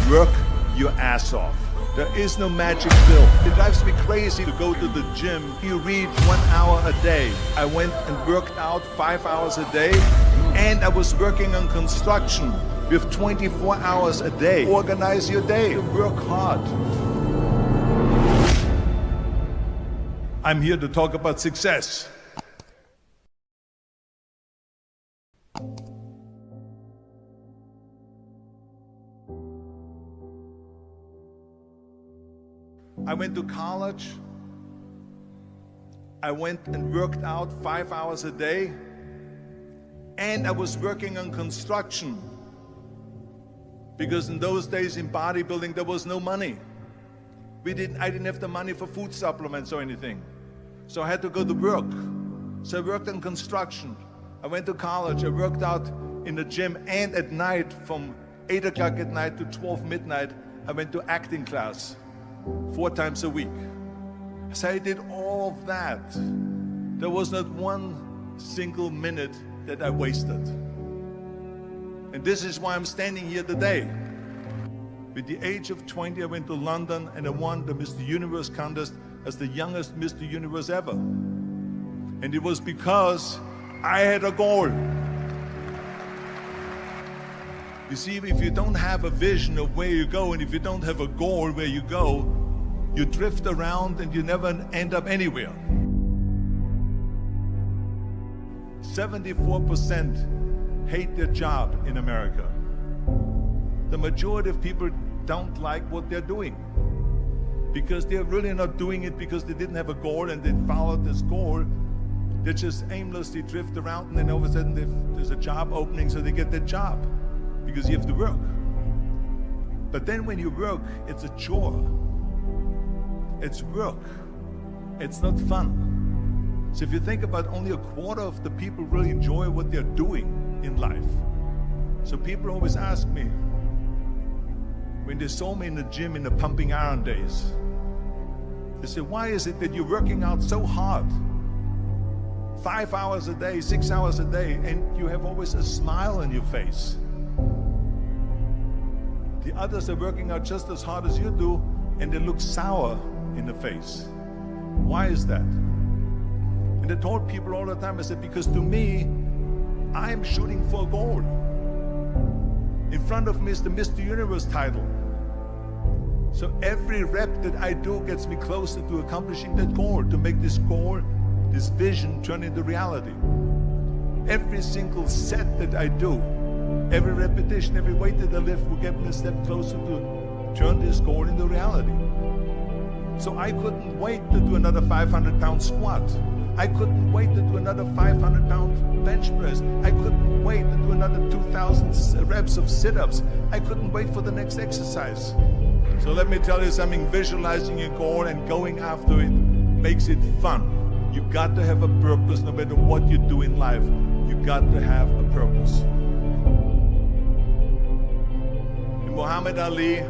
Work your ass off. There is no magic pill. It drives me crazy to go to the gym. You read 1 hour a day. I went and worked out 5 hours a day, and I was working on construction with 24 hours a day. Organize your day. Work hard. I'm here to talk about success. I went to college. I went and worked out 5 hours a day, and I was working on construction, because in those days in bodybuilding there was no money. I didn't have the money for food supplements or anything, so I had to go to work. So I worked on construction. I went to college. I worked out in the gym, and at night from 8 o'clock at night to 12 midnight I went to acting class 4 times a week. So I did all of that. There was not one single minute that I wasted. And this is why I'm standing here today. With the age of 20, I went to London and I won the Mr. Universe contest as the youngest Mr. Universe ever. And it was because I had a goal. You see, if you don't have a vision of where you go, and if you don't have a goal where you go, you drift around and you never end up anywhere. 74% hate their job in America. The majority of people don't like what they're doing, because they're really not doing it because they didn't have a goal and they followed this goal. They just aimlessly drift around, and then all of a sudden there's a job opening, so they get that job because you have to work. But then when you work, it's a chore. It's work. It's not fun. So if you think about, only a quarter of the people really enjoy what they're doing in life. So people always ask me, when they saw me in the gym in the pumping iron days, they say, why is it that you're working out so hard? 5 hours a day, 6 hours a day, and you have always a smile on your face. The others are working out just as hard as you do, and they look sour in the face. Why is that? And I told people all the time, I said, because to me, I'm shooting for a goal. In front of me is the Mr. Universe title. So every rep that I do gets me closer to accomplishing that goal, to make this goal, this vision, turn into reality. Every single set that I do, every repetition, every weight that I lift will get me a step closer to turn this goal into reality. So I couldn't wait to do another 500-pound squat. I couldn't wait to do another 500-pound bench press. I couldn't wait to do another 2,000 reps of sit-ups. I couldn't wait for the next exercise. So let me tell you something, visualizing your goal and going after it makes it fun. You got to have a purpose. No matter what you do in life, you got to have a purpose. And Muhammad Ali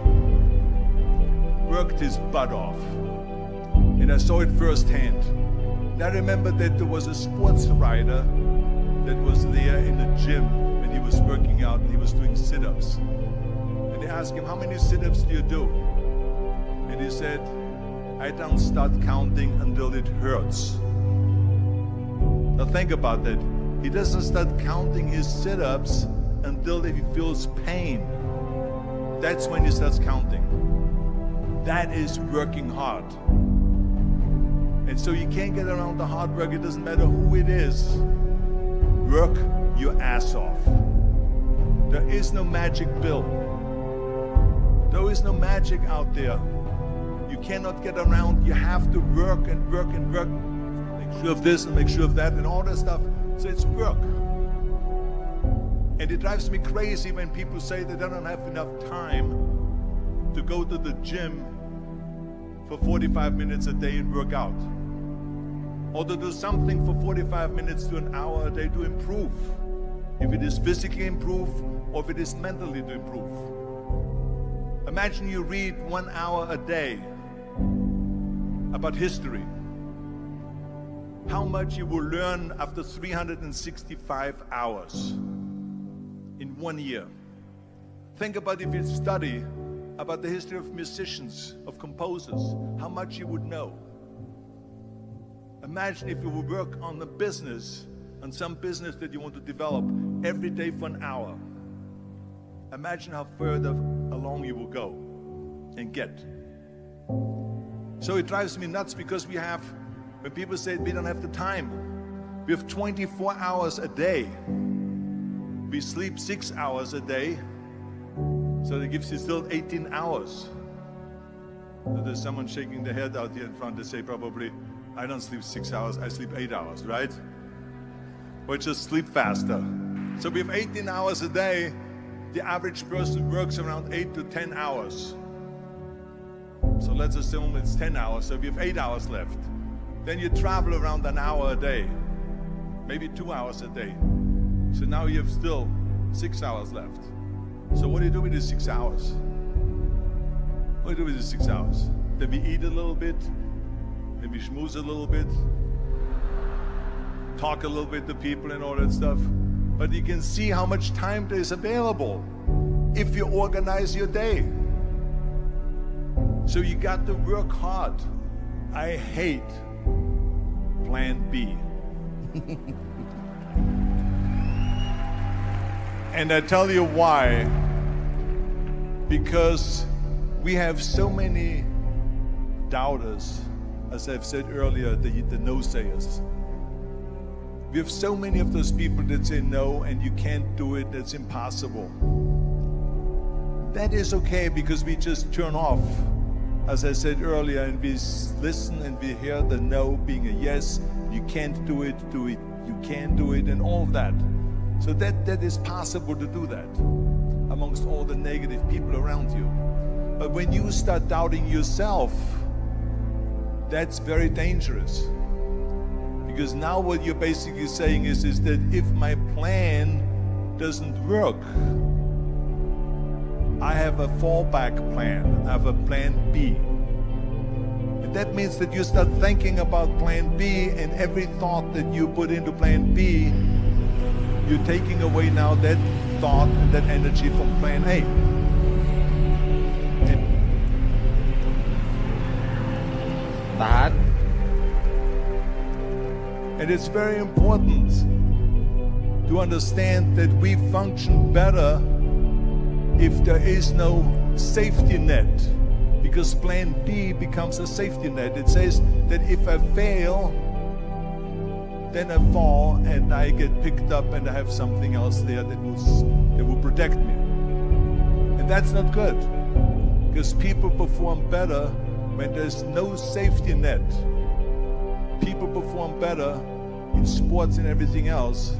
worked his butt off, and I saw it firsthand. And I remember that there was a sports writer that was there in the gym when he was working out, and he was doing sit-ups. And they asked him, how many sit-ups do you do? And he said, I don't start counting until it hurts. Now think about that. He doesn't start counting his sit-ups until he feels pain. That's when he starts counting. That is working hard. And so you can't get around the hard work. It doesn't matter who it is. Work your ass off. There is no magic pill. There is no magic out there. You cannot get around. You have to work and work and work. Make sure of this and make sure of that and all that stuff. So it's work. And it drives me crazy when people say they don't have enough time to go to the gym for 45 minutes a day and work out, or to do something for 45 minutes to an hour a day to improve, if it is physically improve or if it is mentally to improve. Imagine you read 1 hour a day about history. How much you will learn after 365 hours in 1 year. Think about if you study about the history of musicians, of composers, how much you would know. Imagine if you would work on the business, on some business that you want to develop every day for an hour. Imagine how further along you will go and get. So it drives me nuts because when people say we don't have the time, we have 24 hours a day. We sleep 6 hours a day, so that gives you still 18 hours. So there's someone shaking their head out here in front to say probably, I don't sleep 6 hours, I sleep 8 hours, right? Or just sleep faster. So we have 18 hours a day. The average person works around 8 to 10 hours. So let's assume it's 10 hours, so we have 8 hours left. Then you travel around an hour a day, maybe 2 hours a day. So now you have still 6 hours left. So what do you do with the 6 hours? What do you do with the 6 hours? Then we eat a little bit, then we schmooze a little bit, talk a little bit to people and all that stuff. But you can see how much time there is available if you organize your day. So you got to work hard. I hate plan B. And I tell you why. Because we have so many doubters, as I've said earlier, the no-sayers. We have so many of those people that say no and you can't do it, that's impossible. That is okay because we just turn off, as I said earlier, and we listen and we hear the no being a yes. You can't do it, you can do it, and all of that. So that is possible to do that amongst all the negative people around you. But when you start doubting yourself, that's very dangerous. Because now what you're basically saying is that if my plan doesn't work, I have a fallback plan, I have a plan B. And that means that you start thinking about plan B, and every thought that you put into plan B, you're taking away now that thought and that energy from plan A. And it's very important to understand that we function better if there is no safety net, because plan B becomes a safety net. It says that if I fail, then I fall and I get picked up and I have something else there that will protect me. And that's not good, because people perform better when there's no safety net. People perform better in sports and everything else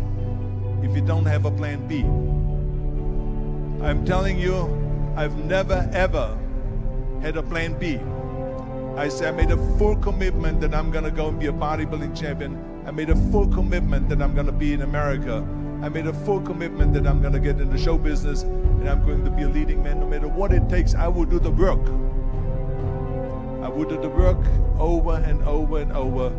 if you don't have a plan B. I'm telling you, I've never ever had a plan B. I made a full commitment that I'm gonna go and be a bodybuilding champion. I made a full commitment that I'm gonna be in America. I made a full commitment that I'm gonna get in the show business and I'm going to be a leading man. No matter what it takes, I will do the work. I will do the work over and over and over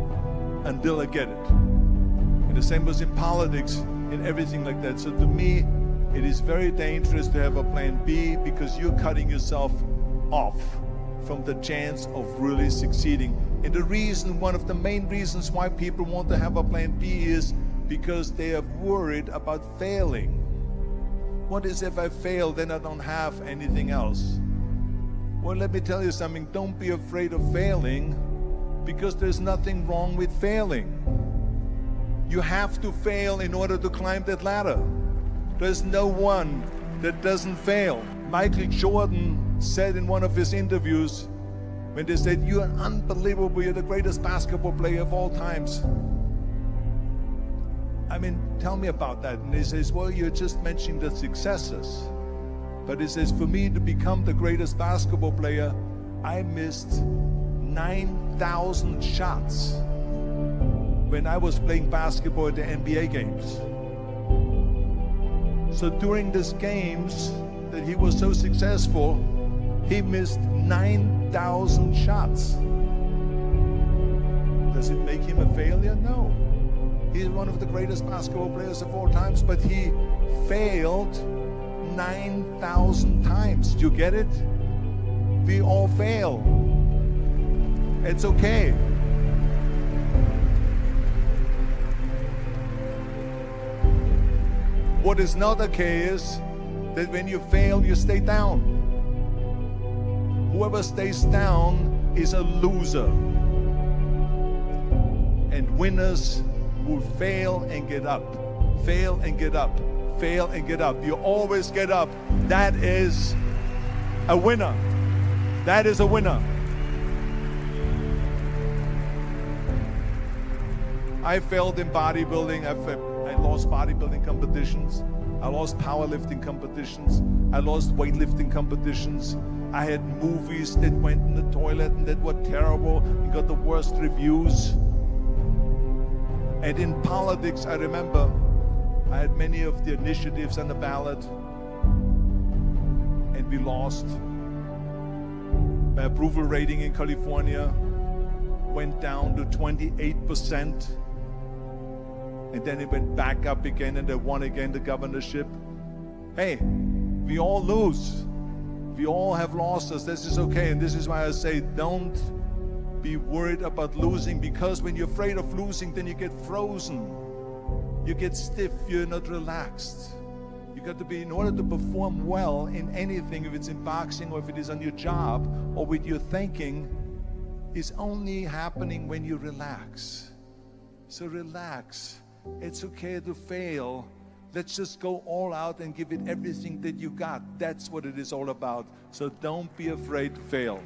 until I get it. And the same was in politics, in everything like that. So to me, it is very dangerous to have a plan B, because you're cutting yourself off from the chance of really succeeding. And the reason, one of the main reasons why people want to have a plan B is because they are worried about failing. What is if I fail, then I don't have anything else? Well, let me tell you something, don't be afraid of failing, because there's nothing wrong with failing. You have to fail in order to climb that ladder. There's no one that doesn't fail. Michael Jordan said in one of his interviews, when they said, "You're unbelievable, you're the greatest basketball player of all times." I mean, tell me about that. And he says, well, you're just mentioning the successes. But he says, for me to become the greatest basketball player, I missed 9,000 shots when I was playing basketball at the NBA games. So during these games that he was so successful, he missed 9,000 shots. Does it make him a failure? No. He's one of the greatest basketball players of all times, but he failed 9,000 times. Do you get it? We all fail. It's okay. What is not okay is that when you fail, you stay down. Whoever stays down is a loser. And winners will fail and get up. Fail and get up. Fail and get up. You always get up. That is a winner. That is a winner. I failed in bodybuilding. I lost bodybuilding competitions. I lost powerlifting competitions. I lost weightlifting competitions. I had movies that went in the toilet and that were terrible and got the worst reviews. And in politics, I remember I had many of the initiatives on the ballot, and we lost. My approval rating in California went down to 28%. And then it went back up again, and they won again the governorship. Hey, we all lose. We all have losses. This is okay. And this is why I say don't be worried about losing, because when you're afraid of losing, then you get frozen. You get stiff. You're not relaxed. You got to be, in order to perform well in anything, if it's in boxing or if it is on your job or with your thinking, is only happening when you relax. So relax. It's okay to fail. Let's just go all out and give it everything that you got. That's what it is all about. So don't be afraid to fail.